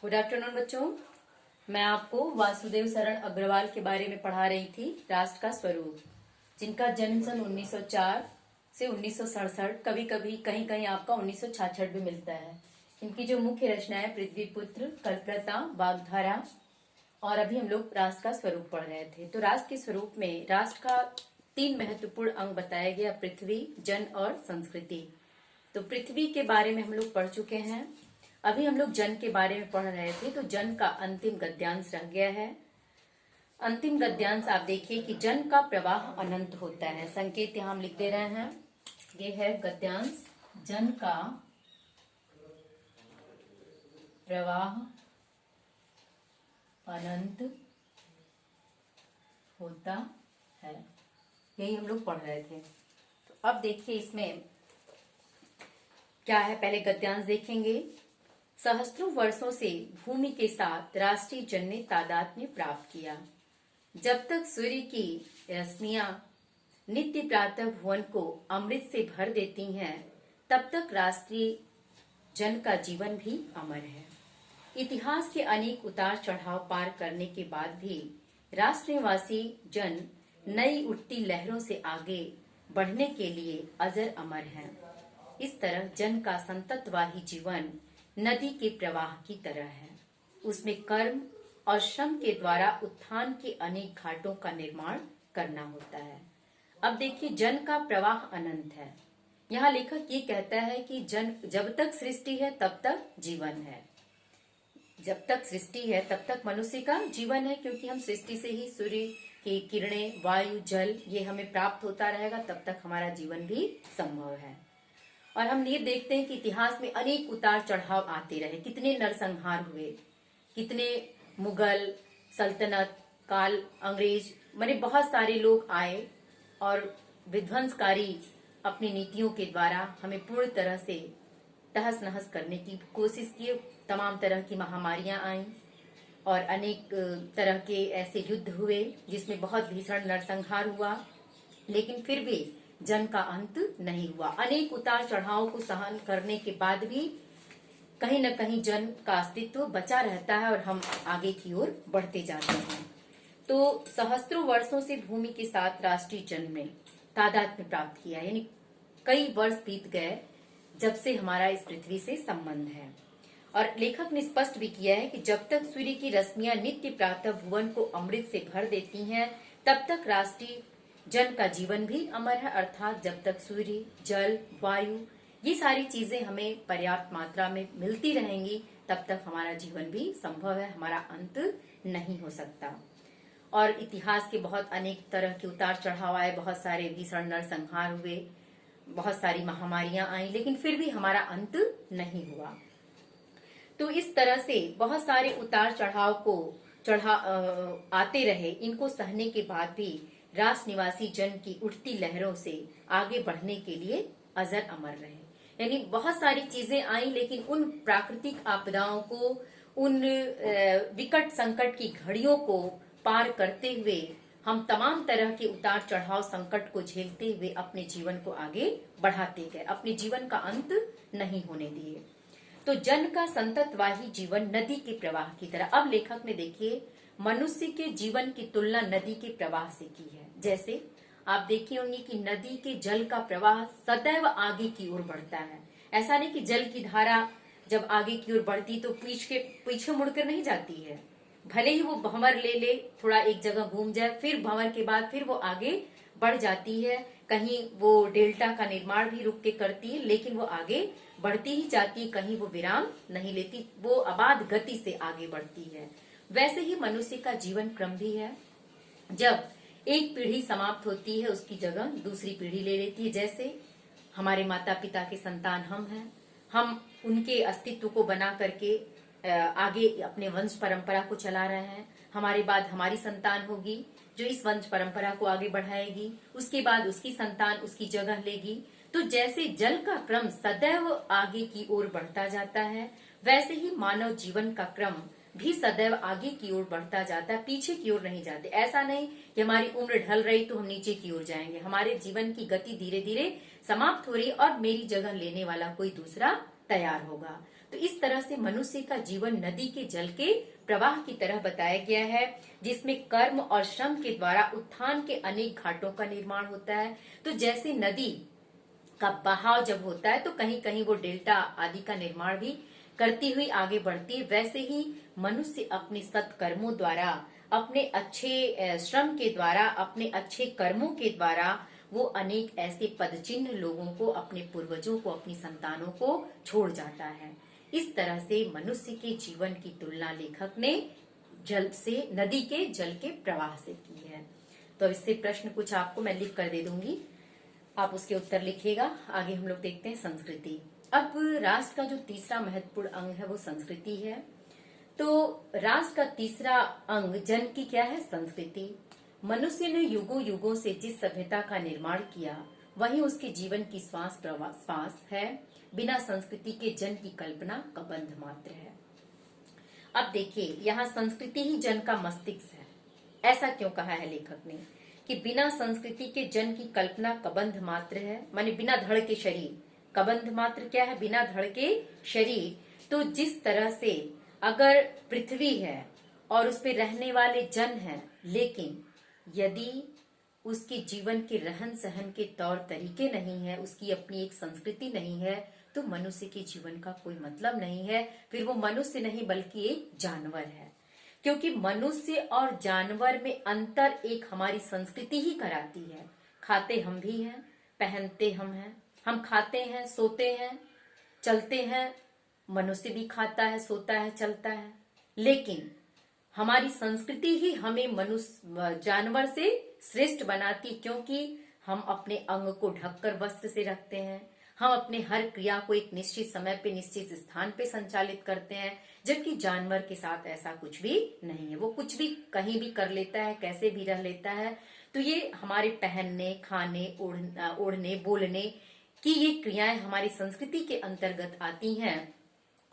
Good afternoon बच्चों। मैं आपको वासुदेव शरण अग्रवाल के बारे में पढ़ा रही थी। राष्ट्र का स्वरूप, जिनका जन्म सन 1904 से 1967, कभी कभी कहीं कहीं आपका 1966 भी मिलता है। इनकी जो मुख्य रचना है पृथ्वीपुत्र, कल्पलता, वाग्धारा, और अभी हम लोग राष्ट्र का स्वरूप पढ़ रहे थे। तो राष्ट्र के स्वरूप में राष्ट्र का 3 महत्वपूर्ण अंग बताया गया: पृथ्वी, जन और संस्कृति। तो पृथ्वी के बारे में हम लोग पढ़ चुके हैं। अभी हम लोग जन के बारे में पढ़ रहे थे। तो जन का अंतिम गद्यांश रह गया है। अंतिम गद्यांश आप देखिए कि जन का प्रवाह अनंत होता है। संकेत यहां हम लिख दे रहे हैं। ये है गद्यांश, जन का प्रवाह अनंत होता है, यही हम लोग पढ़ रहे थे। तो अब देखिए इसमें क्या है, पहले गद्यांश देखेंगे। सहस्त्रों वर्षों से भूमि के साथ राष्ट्रीय जन ने तादात्म्य प्राप्त किया। जब तक सूर्य की रश्मियां नित्य प्रातः भुवन को अमृत से भर देती हैं, तब तक राष्ट्रीय जन का जीवन भी अमर है। इतिहास के अनेक उतार चढ़ाव पार करने के बाद भी राष्ट्रवासी जन नई उठती लहरों से आगे बढ़ने के लिए अजर अमर है। इस तरह जन का संततवाही जीवन नदी के प्रवाह की तरह है। उसमें कर्म और श्रम के द्वारा उत्थान के अनेक घाटों का निर्माण करना होता है। अब देखिए, जन का प्रवाह अनंत है। यहाँ लेखक ये कहता है कि जन जब तक सृष्टि है तब तक जीवन है। जब तक सृष्टि है तब तक मनुष्य का जीवन है, क्योंकि हम सृष्टि से ही सूर्य की किरणें, वायु, जल ये हमें प्राप्त होता रहेगा, तब तक हमारा जीवन भी संभव है। और हम ये देखते हैं कि इतिहास में अनेक उतार चढ़ाव आते रहे। कितने नरसंहार हुए, कितने मुगल सल्तनत काल, अंग्रेज, माने बहुत सारे लोग आए और विध्वंसकारी अपनी नीतियों के द्वारा हमें पूर्ण तरह से तहस नहस करने की कोशिश की। तमाम तरह की महामारियां आईं और अनेक तरह के ऐसे युद्ध हुए जिसमें बहुत भीषण नरसंहार हुआ, लेकिन फिर भी जन का अंत नहीं हुआ। अनेक उतार चढ़ावों को सहन करने के बाद भी कहीं न कहीं जन का अस्तित्व बचा रहता है और हम आगे की ओर बढ़ते जाते हैं। तो सहस्त्रों वर्षों से भूमि के साथ राष्ट्रीय जन ने तादात्म्य प्राप्त किया, यानी कई वर्ष बीत गए जब से हमारा इस पृथ्वी से संबंध है। और लेखक ने स्पष्ट भी किया है कि जब तक सूर्य की रश्मियां नित्य प्रातः भुवन को अमृत से भर देती हैं, तब तक राष्ट्रीय जन का जीवन भी अमर है। अर्थात जब तक सूर्य, जल, वायु ये सारी चीजें हमें पर्याप्त मात्रा में मिलती रहेंगी, तब तक हमारा जीवन भी संभव है, हमारा अंत नहीं हो सकता। और इतिहास के बहुत अनेक तरह के उतार चढ़ाव आए, बहुत सारे भीषण नरसंहार हुए, बहुत सारी महामारियां आई, लेकिन फिर भी हमारा अंत नहीं हुआ। तो इस तरह से बहुत सारे उतार चढ़ाव को आते रहे। इनको सहने के बाद भी राष्ट्र निवासी जन की उठती लहरों से आगे बढ़ने के लिए अजर अमर रहे। यानी बहुत सारी चीजें आई, लेकिन उन प्राकृतिक आपदाओं को, उन विकट संकट की घड़ियों को पार करते हुए हम तमाम तरह के उतार चढ़ाव, संकट को झेलते हुए अपने जीवन को आगे बढ़ाते गए, अपने जीवन का अंत नहीं होने दिए। तो जन का संततवाही जीवन नदी के प्रवाह की तरह। अब लेखक ने देखिए मनुष्य के जीवन की तुलना नदी के प्रवाह से की है। जैसे आप देखे होंगे कि नदी के जल का प्रवाह सदैव आगे की ओर बढ़ता है। ऐसा नहीं कि जल की धारा जब आगे की ओर बढ़ती तो पीछे मुड़कर नहीं जाती है। भले ही वो भंवर ले थोड़ा एक जगह घूम जाए, फिर भंवर के बाद फिर वो आगे बढ़ जाती है। कहीं वो डेल्टा का निर्माण भी रुक के करती है, लेकिन वो आगे बढ़ती ही जाती है, कहीं वो विराम नहीं लेती, वो अबाध गति से आगे बढ़ती है। वैसे ही मनुष्य का जीवन क्रम भी है। जब एक पीढ़ी समाप्त होती है, उसकी जगह दूसरी पीढ़ी ले लेती है। जैसे हमारे माता पिता के संतान हम हैं, हम उनके अस्तित्व को बना करके आगे अपने वंश परंपरा को चला रहे हैं। हमारे बाद हमारी संतान होगी जो इस वंश परंपरा को आगे बढ़ाएगी, उसके बाद उसकी संतान उसकी जगह लेगी। तो जैसे जल का क्रम सदैव आगे की ओर बढ़ता जाता है, वैसे ही मानव जीवन का क्रम भी सदैव आगे की ओर बढ़ता जाता है, पीछे की ओर नहीं जाते। ऐसा नहीं कि हमारी उम्र ढल रही तो हम नीचे की ओर जाएंगे। हमारे जीवन की गति धीरे धीरे समाप्त हो रही और मेरी जगह लेने वाला कोई दूसरा तैयार होगा। तो इस तरह से मनुष्य का जीवन नदी के जल के प्रवाह की तरह बताया गया है, जिसमें कर्म और श्रम के द्वारा उत्थान के अनेक घाटों का निर्माण होता है। तो जैसे नदी का बहाव जब होता है तो कहीं कहीं वो डेल्टा आदि का निर्माण भी करती हुई आगे बढ़ती है, वैसे ही मनुष्य अपने सत्कर्मों द्वारा, अपने अच्छे श्रम के द्वारा, अपने अच्छे कर्मों के द्वारा वो अनेक ऐसे पदचिन्ह लोगों को, अपने पूर्वजों को, अपनी संतानों को छोड़ जाता है। इस तरह से मनुष्य के जीवन की तुलना लेखक ने जल से, नदी के जल के प्रवाह से की है। तो इससे प्रश्न कुछ आपको मैं लिख कर दे दूंगी, आप उसके उत्तर लिखिएगा। आगे हम लोग देखते हैं संस्कृति। अब राष्ट्र का जो तीसरा महत्वपूर्ण अंग है वो संस्कृति है। तो राष्ट्र का तीसरा अंग जन की क्या है? संस्कृति। मनुष्य ने युगों युगों से जिस सभ्यता का निर्माण किया वही उसके जीवन की श्वास है। बिना संस्कृति के जन की कल्पना कबंध मात्र है। अब देखिए, यहाँ संस्कृति ही जन का मस्तिष्क है। ऐसा क्यों कहा है लेखक ने कि बिना संस्कृति के जन की कल्पना कबंध मात्र है, माने बिना धड़ के शरीर। कबंध मात्र क्या है? बिना धड़ के शरीर। तो जिस तरह से अगर पृथ्वी है और उस पे रहने वाले जन हैं, लेकिन यदि उसके जीवन के रहन सहन के तौर तरीके नहीं है, उसकी अपनी एक संस्कृति नहीं है, तो मनुष्य के जीवन का कोई मतलब नहीं है। फिर वो मनुष्य नहीं बल्कि एक जानवर है, क्योंकि मनुष्य और जानवर में अंतर एक हमारी संस्कृति ही कराती है। खाते हम भी हैं, पहनते हम हैं, हम खाते हैं, सोते हैं, चलते हैं। मनुष्य भी खाता है, सोता है, चलता है, लेकिन हमारी संस्कृति ही हमें मनुष्य जानवर से श्रेष्ठ बनाती, क्योंकि हम अपने अंग को ढककर वस्त्र से रखते हैं, हम अपने हर क्रिया को एक निश्चित समय पे, निश्चित स्थान पे संचालित करते हैं, जबकि जानवर के साथ ऐसा कुछ भी नहीं है। वो कुछ भी कहीं भी कर लेता है, कैसे भी रह लेता है। तो ये हमारे पहनने, खाने, ओढ़ने, बोलने की ये क्रियाएं हमारी संस्कृति के अंतर्गत आती हैं।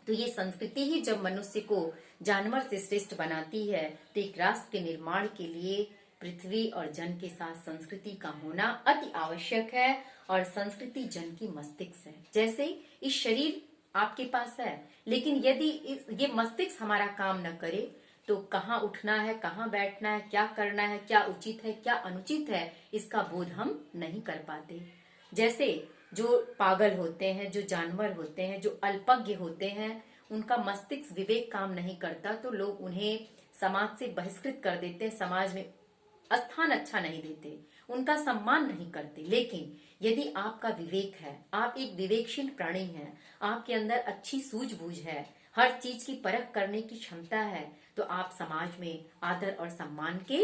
तो ये संस्कृति ही जब मनुष्य को जानवर से श्रेष्ठ बनाती है, तो एक राष्ट्र के निर्माण के लिए पृथ्वी और जन के साथ संस्कृति का होना अति आवश्यक है। और संस्कृति जन की मस्तिष्क है। जैसे इस शरीर आपके पास है, लेकिन यदि ये मस्तिष्क हमारा काम न करे तो कहाँ उठना है, कहाँ बैठना है, क्या करना है, क्या उचित है, क्या अनुचित है, इसका बोध हम नहीं कर पाते। जैसे जो पागल होते हैं, जो जानवर होते हैं, जो अल्पज्ञ होते हैं, उनका मस्तिष्क विवेक काम नहीं करता, तो लोग उन्हें समाज से बहिष्कृत कर देते, समाज में स्थान अच्छा नहीं देते, उनका सम्मान नहीं करते। लेकिन यदि आपका विवेक है, आप एक विवेकशील प्राणी हैं, आपके अंदर अच्छी सूझबूझ है, हर चीज की परख करने की क्षमता है, तो आप समाज में आदर और सम्मान के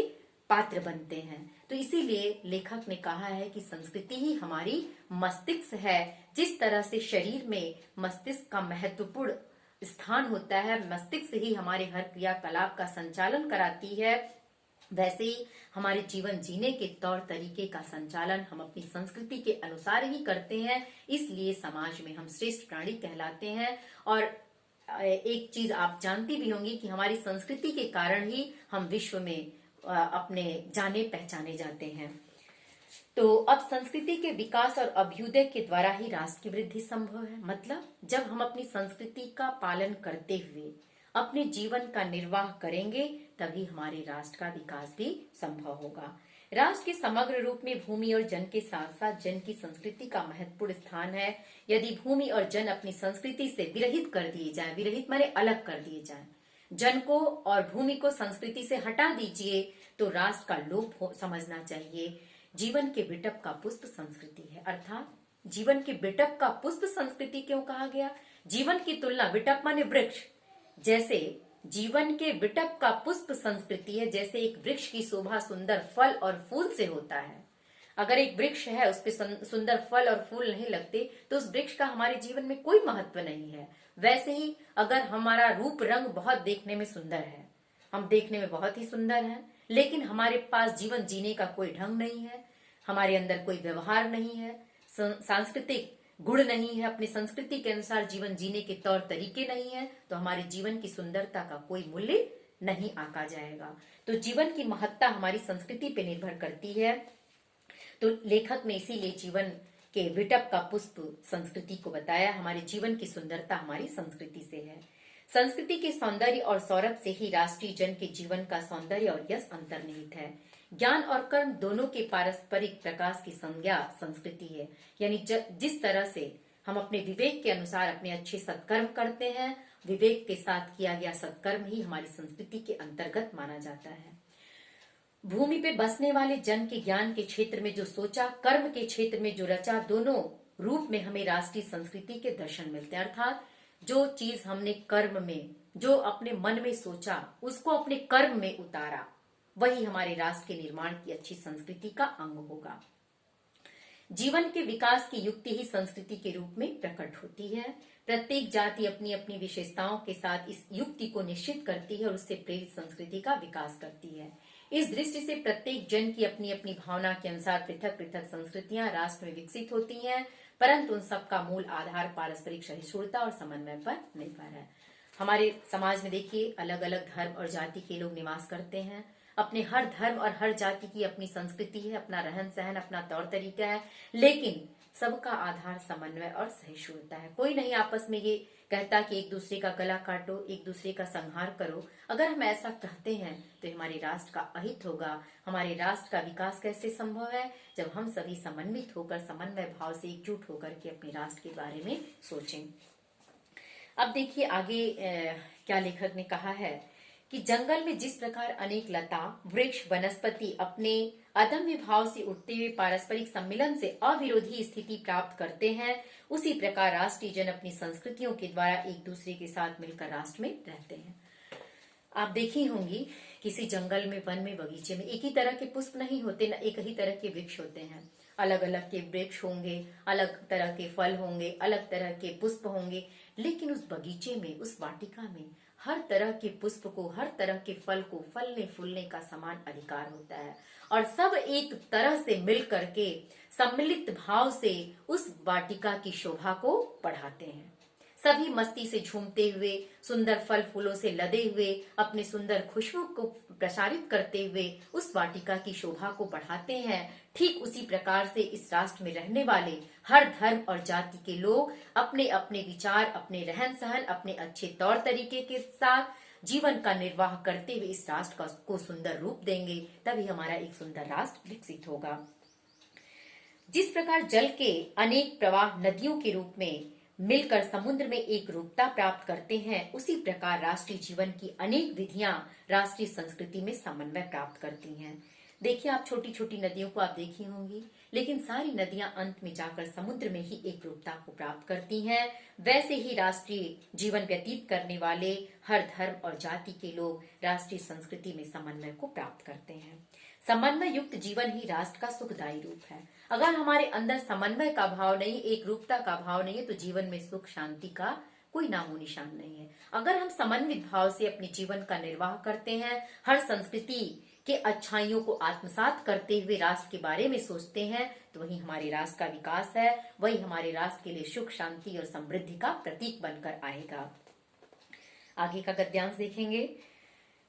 पात्र बनते हैं। तो इसीलिए लेखक ने कहा है कि संस्कृति ही हमारी मस्तिष्क है। जिस तरह से शरीर में मस्तिष्क का महत्वपूर्ण स्थान होता है, मस्तिष्क ही हमारे हर क्रियाकलाप का संचालन कराती है, वैसे ही हमारे जीवन जीने के तौर तरीके का संचालन हम अपनी संस्कृति के अनुसार ही करते हैं। इसलिए समाज में हम श्रेष्ठ प्राणी कहलाते हैं। और एक चीज आप जानती भी होंगी कि हमारी संस्कृति के कारण ही हम विश्व में अपने जाने पहचाने जाते हैं। तो अब संस्कृति के विकास और अभ्युदय के द्वारा ही राष्ट्र की वृद्धि संभव है। मतलब जब हम अपनी संस्कृति का पालन करते हुए अपने जीवन का निर्वाह करेंगे, तभी हमारे राष्ट्र का विकास भी संभव होगा। राष्ट्र के समग्र रूप में भूमि और जन के साथ साथ जन की संस्कृति का महत्वपूर्ण स्थान है। यदि भूमि और जन अपनी संस्कृति से विरहित कर दिए जाएं, विरहित माने अलग कर दिए जाएं, जन को और भूमि को संस्कृति से हटा दीजिए, तो राष्ट्र का लोप समझना चाहिए। जीवन के बिटप का पुष्प संस्कृति है। अर्थात जीवन के बिटप का पुष्प संस्कृति क्यों कहा गया? जीवन की तुलना, बिटप माने वृक्ष, जैसे जीवन के बिटप का पुष्प संस्कृति है। जैसे एक वृक्ष की शोभा सुंदर फल और फूल से होता है। अगर एक वृक्ष है, उस पर सुंदर फल और फूल नहीं लगते, तो उस वृक्ष का हमारे जीवन में कोई महत्व नहीं है। वैसे ही अगर हमारा रूप रंग बहुत देखने में सुंदर है, हम देखने में बहुत ही सुंदर हैं, लेकिन हमारे पास जीवन जीने का कोई ढंग नहीं है, हमारे अंदर कोई व्यवहार नहीं है, सांस्कृतिक गुण नहीं है, अपनी संस्कृति के अनुसार जीवन जीने के तौर तरीके नहीं है, तो हमारे जीवन की सुंदरता का कोई मूल्य नहीं आंका जाएगा। तो जीवन की महत्ता हमारी संस्कृति पे निर्भर करती है। तो लेखक ने इसीलिए जीवन के विटप का पुष्प संस्कृति को बताया। हमारे जीवन की सुंदरता हमारी संस्कृति से है। संस्कृति के सौंदर्य और सौरभ से ही राष्ट्रीय जन के जीवन का सौंदर्य और यश अंतर्निहित है। ज्ञान और कर्म दोनों के पारस्परिक प्रकाश की संज्ञा संस्कृति है। यानी जिस तरह से हम अपने विवेक के अनुसार अपने अच्छे सत्कर्म करते हैं, विवेक के साथ किया गया सत्कर्म ही हमारी संस्कृति के अंतर्गत माना जाता है। भूमि पे बसने वाले जन के ज्ञान के क्षेत्र में जो सोचा, कर्म के क्षेत्र में जो रचा, दोनों रूप में हमें राष्ट्रीय संस्कृति के दर्शन मिलते हैं। अर्थात जो चीज हमने कर्म में, जो अपने मन में सोचा, उसको अपने कर्म में उतारा, वही हमारे राष्ट्र के निर्माण की अच्छी संस्कृति का अंग होगा। जीवन के विकास की युक्ति ही संस्कृति के रूप में प्रकट होती है। प्रत्येक जाति अपनी अपनी विशेषताओं के साथ इस युक्ति को निश्चित करती है और उससे प्रेरित संस्कृति का विकास करती है। इस दृष्टि से प्रत्येक जन की अपनी अपनी भावना के अनुसार पृथक पृथक संस्कृतियां राष्ट्र में विकसित होती हैं, परंतु उन सबका मूल आधार पारस्परिक सहिष्णुता और समन्वय पर निर्भर है। हमारे समाज में देखिए अलग अलग धर्म और जाति के लोग निवास करते हैं। अपने हर धर्म और हर जाति की अपनी संस्कृति है, अपना रहन सहन, अपना तौर तरीका है, लेकिन सबका आधार समन्वय और सहिष्णुता है। कोई नहीं आपस में ये कहता कि एक दूसरे का गला काटो, एक दूसरे का संहार करो। अगर हम ऐसा कहते हैं तो हमारे राष्ट्र का अहित होगा। हमारे राष्ट्र का विकास कैसे संभव है? जब हम सभी समन्वित होकर, समन्वय भाव से एकजुट होकर के अपने राष्ट्र के बारे में सोचें। अब देखिए आगे क्या लेखक ने कहा है कि जंगल में जिस प्रकार अनेक लता, वृक्ष, वनस्पति अपने अदम्य भाव से उठते हुए पारस्परिक सम्मिलन से अविरोधी स्थिति प्राप्त करते हैं, उसी प्रकार राष्ट्रीय जन अपनी संस्कृतियों के द्वारा एक दूसरे के साथ मिलकर राष्ट्र में रहते हैं। आप देखी होंगी किसी जंगल में, वन में, बगीचे में एक ही तरह के पुष्प नहीं होते, न एक ही तरह के वृक्ष होते हैं। अलग अलग के वृक्ष होंगे, अलग तरह के फल होंगे, अलग तरह के पुष्प होंगे, लेकिन उस बगीचे में, उस वाटिका में हर तरह के पुष्प को, हर तरह के फल को फलने फूलने का समान अधिकार होता है और सब एक तरह से मिल करके सम्मिलित भाव से उस वाटिका की शोभा को बढ़ाते हैं। सभी मस्ती से झूमते हुए, सुंदर फल फूलों से लदे हुए, अपने सुंदर खुशबू को प्रसारित करते हुए उस वाटिका की शोभा को बढ़ाते हैं। ठीक उसी प्रकार से इस राष्ट्र में रहने वाले हर धर्म और जाति के लोग अपने अपने विचार, अपने रहन सहन, अपने अच्छे तौर तरीके के साथ जीवन का निर्वाह करते हुए इस राष्ट्र को सुंदर रूप देंगे, तभी हमारा एक सुंदर राष्ट्र विकसित होगा। जिस प्रकार जल के अनेक प्रवाह नदियों के रूप में मिलकर समुद्र में एक रूपता प्राप्त करते हैं, उसी प्रकार राष्ट्रीय जीवन की अनेक विधियां राष्ट्रीय संस्कृति में समन्वय प्राप्त करती हैं। देखिए आप छोटी छोटी नदियों को आप देखी होंगी, लेकिन सारी नदियां अंत में जाकर समुद्र में ही एक रूपता को प्राप्त करती हैं। वैसे ही राष्ट्रीय जीवन व्यतीत करने वाले हर धर्म और जाति के लोग राष्ट्रीय संस्कृति में समन्वय को प्राप्त करते हैं। समन्वय युक्त जीवन ही राष्ट्र का सुखदायी रूप है। अगर हमारे अंदर समन्वय का भाव नहीं, एक रूपता का भाव नहीं है, तो जीवन में सुख शांति का कोई नामो निशान नहीं है। अगर हम समन्वित भाव से अपने जीवन का निर्वाह करते हैं, हर संस्कृति के अच्छाइयों को आत्मसात करते हुए राष्ट्र के बारे में सोचते हैं, तो वही हमारे राष्ट्र का विकास है, वही हमारे राष्ट्र के लिए सुख शांति और समृद्धि का प्रतीक बनकर आएगा। आगे का गद्यांश देखेंगे।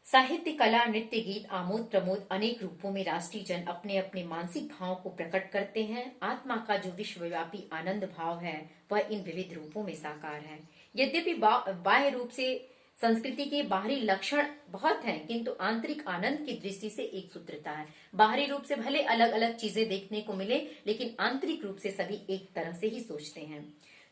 साहित्य, कला, नृत्य, गीत, आमोद प्रमोद अनेक रूपों में राष्ट्रीय जन अपने अपने मानसिक भावों को प्रकट करते हैं। आत्मा का जो विश्वव्यापी आनंद भाव है वह इन विविध रूपों में साकार है। यद्यपि बाह्य रूप से संस्कृति के बाहरी लक्षण बहुत हैं, किंतु आंतरिक आनंद की दृष्टि से एक सूत्रता है। बाहरी रूप से भले अलग अलग चीजें देखने को मिले, लेकिन आंतरिक रूप से सभी एक तरह से ही सोचते हैं।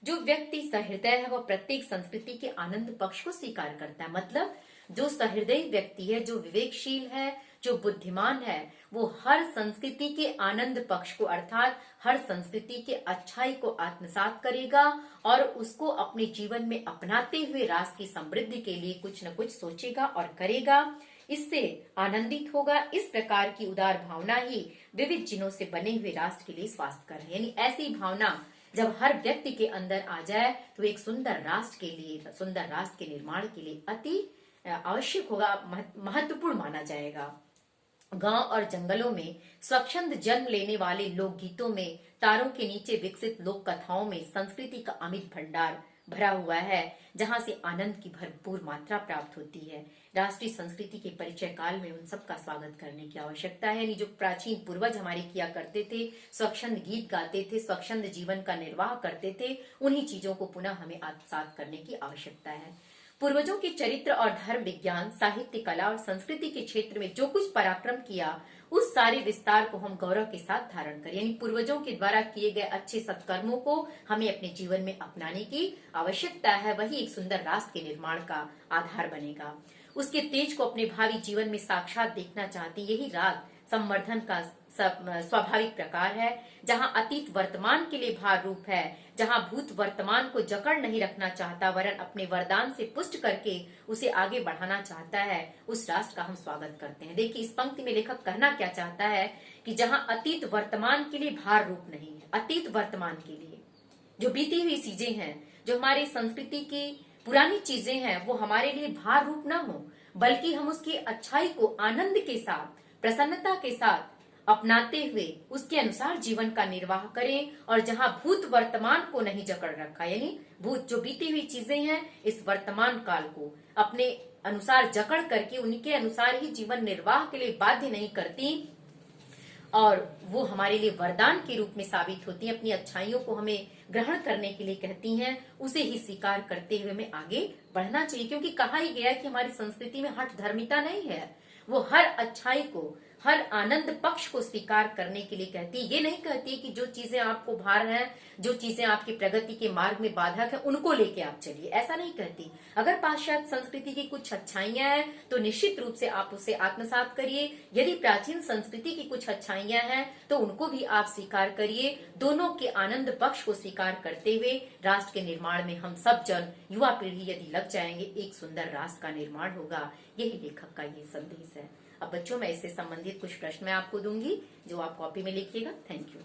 जो व्यक्ति सहृदय है वह प्रत्येक संस्कृति के आनंद पक्ष को स्वीकार करता है। मतलब जो सहृदय व्यक्ति है, जो विवेकशील है, जो बुद्धिमान है, वो हर संस्कृति के आनंद पक्ष को अर्थात हर संस्कृति के अच्छाई को आत्मसात करेगा और उसको अपने जीवन में अपनाते हुए राष्ट्र की समृद्धि के लिए कुछ न कुछ सोचेगा और करेगा, इससे आनंदित होगा। इस प्रकार की उदार भावना ही विविध जिनों से बने हुए राष्ट्र के लिए स्वास्थ्यकर है। यानी ऐसी भावना जब हर व्यक्ति के अंदर आ जाए तो एक सुंदर राष्ट्र के लिए, सुंदर राष्ट्र के निर्माण के लिए अति आवश्यक होगा, महत्वपूर्ण माना जाएगा। गांव और जंगलों में स्वच्छंद जन्म लेने वाले लोकगीतों में, तारों के नीचे विकसित लोक कथाओं में संस्कृति का अमित भंडार भरा हुआ है, जहां से आनंद की भरपूर मात्रा प्राप्त होती है। राष्ट्रीय संस्कृति के परिचय काल में उन सब का स्वागत करने की आवश्यकता है। यानी जो प्राचीन पूर्वज हमारे किया करते थे, स्वच्छंद गीत गाते थे, स्वच्छंद जीवन का निर्वाह करते थे, उन्हीं चीजों को पुनः हमें आत्मसात करने की आवश्यकता है। पूर्वजों के चरित्र और धर्म, विज्ञान, साहित्य, कला और संस्कृति के क्षेत्र में जो कुछ पराक्रम किया, उस सारे विस्तार को हम गौरव के साथ धारण करें। यानी पूर्वजों के द्वारा किए गए अच्छे सत्कर्मों को हमें अपने जीवन में अपनाने की आवश्यकता है। वही एक सुंदर राष्ट्र के निर्माण का आधार बनेगा। उसके तेज को अपने भावी जीवन में साक्षात देखना चाहती, यही राष्ट्र संवर्धन का स्वाभाविक प्रकार है, जहां अतीत वर्तमान के लिए भार रूप है, जहां भूत वर्तमान को जकड़ नहीं रखना चाहता वरन अपने वरदान से पुष्ट करके उसे आगे बढ़ाना चाहता है, उस राष्ट्र का हम स्वागत करते हैं। देखिए इस पंक्ति में लेखक कहना क्या चाहता है कि जहां अतीत वर्तमान के लिए भार रूप नहीं है, अतीत वर्तमान के लिए जो बीती हुई चीजें हैं, जो हमारी संस्कृति की पुरानी चीजें हैं, वो हमारे लिए भार रूप न हो, बल्कि हम उसकी अच्छाई को आनंद के साथ, प्रसन्नता के साथ अपनाते हुए उसके अनुसार जीवन का निर्वाह करें। और जहां भूत वर्तमान को नहीं जकड़ रखा, यानी भूत जो बीती हुई चीजें हैं, इस वर्तमान काल को अपने अनुसार जकड़ करके उनके अनुसार ही जीवन निर्वाह के लिए बाध्य नहीं करती और वो हमारे लिए वरदान के रूप में साबित होती हैं, अपनी अच्छाइयों को हमें ग्रहण करने के लिए कहती हैं, उसे ही स्वीकार करते हुए हमें आगे बढ़ना चाहिए। क्योंकि कहा ही गया कि हमारी संस्कृति में हठ धर्मिता नहीं है, वो हर अच्छाई को, हर आनंद पक्ष को स्वीकार करने के लिए कहती है। ये नहीं कहती कि जो चीजें आपको भार हैं, जो चीजें आपकी प्रगति के मार्ग में बाधक है, उनको लेके आप चलिए, ऐसा नहीं कहती। अगर पाश्चात्य संस्कृति की कुछ अच्छाइयां हैं तो निश्चित रूप से आप उसे आत्मसात करिए। यदि प्राचीन संस्कृति की कुछ अच्छाइयां हैं तो उनको भी आप स्वीकार करिए। दोनों के आनंद पक्ष को स्वीकार करते हुए राष्ट्र के निर्माण में हम सब जन, युवा पीढ़ी यदि लग जाएंगे, एक सुंदर राष्ट्र का निर्माण होगा। यही लेखक का ये संदेश है। अब बच्चों, मैं इससे संबंधित कुछ प्रश्न मैं आपको दूंगी जो आप कॉपी में लिखिएगा। Thank you.